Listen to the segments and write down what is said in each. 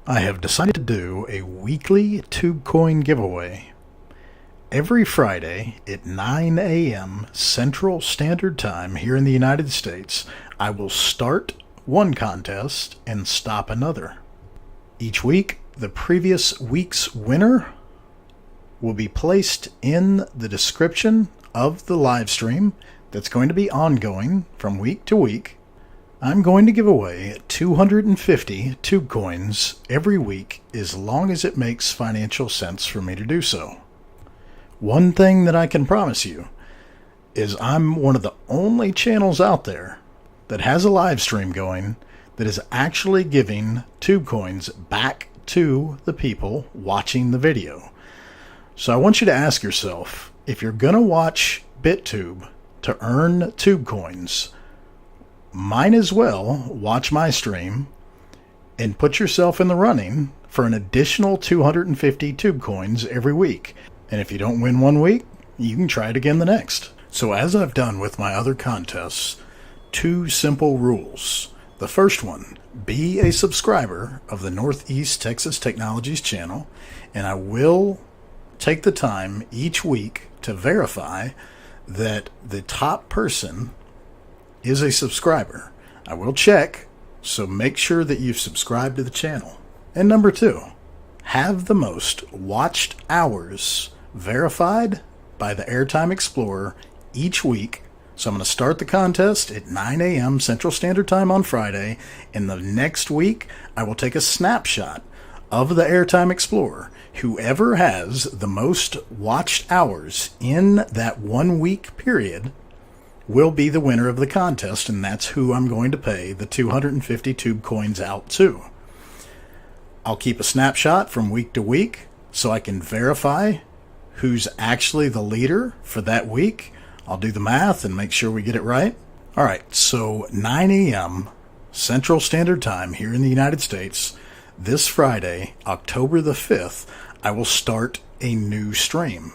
I have decided to do a weekly TubeCoin giveaway. Every Friday at 9 a.m. Central Standard Time here in the United States, I will start one contest and stop another. Each week, the previous week's winner will be placed in the description of the live stream that's going to be ongoing from week to week. I'm going to give away 250 TubeCoins every week as long as it makes financial sense for me to do so. One thing that I can promise you is I'm one of the only channels out there that has a live stream going that is actually giving TubeCoins back to the people watching the video. So I want you to ask yourself, if you're going to watch bittube to earn TubeCoins, might as well watch my stream and put yourself in the running for an additional 250 TubeCoins every week. And if you don't win one week, you can try it again the next. So as I've done with my other contests, 2 simple rules. The first one, be a subscriber of the Northeast Texas Technologies channel, and I will take the time each week to verify that the top person is a subscriber. I will check, so make sure that you've subscribed to the channel. And number 2, have the most watched hours verified by the AirTime Explorer each week. So I'm going to start the contest at 9 a.m. Central Standard Time on Friday, and the next week I will take a snapshot of the AirTime Explorer. Whoever has the most watched hours in that 1 week period will be the winner of the contest, and that's who I'm going to pay the 250 TubeCoins out to. I'll keep a snapshot from week to week so I can verify who's actually the leader for that week. I'll do the math and make sure we get it right. All right, so 9 a.m. Central Standard Time here in the United States, this Friday, October the 5th, I will start a new stream.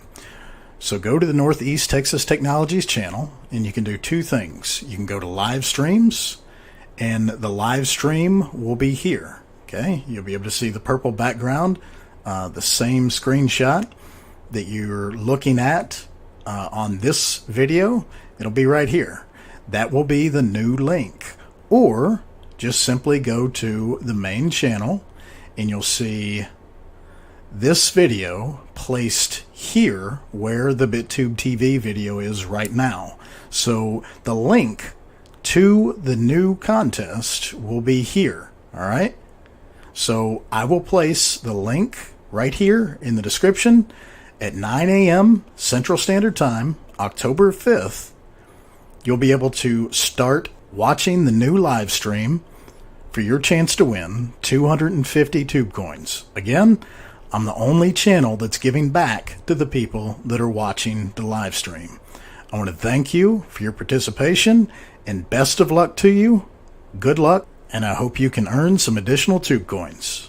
So go to the Northeast Texas Technologies channel, and you can do 2 things. You can go to live streams, and the live stream will be here. Okay, you'll be able to see the purple background, the same screenshot that you're looking at on this video. It'll be right here. That will be the new link. Or just simply go to the main channel, and you'll see this video placed here where the bittube TV video is right now. So the link to the new contest will be here. All right. So I will place the link right here in the description at 9 a.m. Central Standard Time, October 5th. You'll be able to start watching the new live stream for your chance to win 250 TubeCoins. Again, I'm the only channel that's giving back to the people that are watching the live stream. I want to thank you for your participation, and best of luck to you. Good luck, and I hope you can earn some additional TubeCoins.